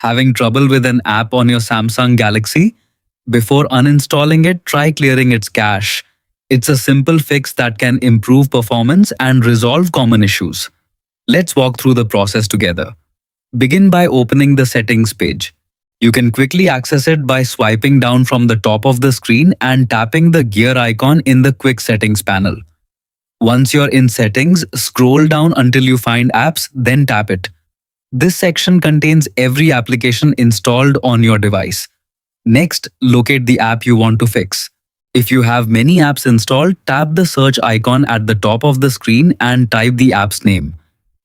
Having trouble with an app on your Samsung Galaxy? Before uninstalling it, try clearing its cache. It's a simple fix that can improve performance and resolve common issues. Let's walk through the process together. Begin by opening the settings page. You can quickly access it by swiping down from the top of the screen and tapping the gear icon in the quick settings panel. Once you're in settings, scroll down until you find apps, then tap it. This section contains every application installed on your device. Next, locate the app you want to fix. If you have many apps installed, tap the search icon at the top of the screen and type the app's name.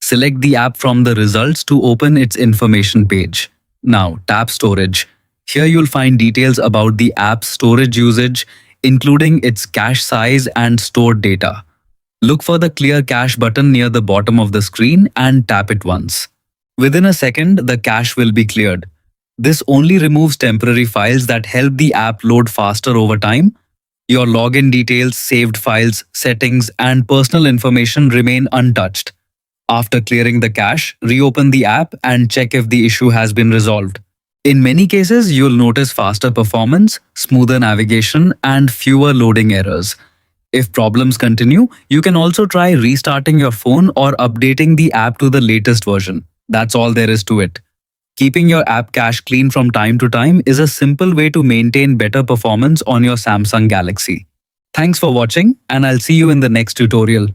Select the app from the results to open its information page. Now, tap Storage. Here you'll find details about the app's storage usage, including its cache size and stored data. Look for the Clear Cache button near the bottom of the screen and tap it once. Within a second, the cache will be cleared. This only removes temporary files that help the app load faster over time. Your login details, saved files, settings, and personal information remain untouched. After clearing the cache, reopen the app and check if the issue has been resolved. In many cases, you'll notice faster performance, smoother navigation, and fewer loading errors. If problems continue, you can also try restarting your phone or updating the app to the latest version. That's all there is to it. Keeping your app cache clean from time to time is a simple way to maintain better performance on your Samsung Galaxy. Thanks for watching, and I'll see you in the next tutorial.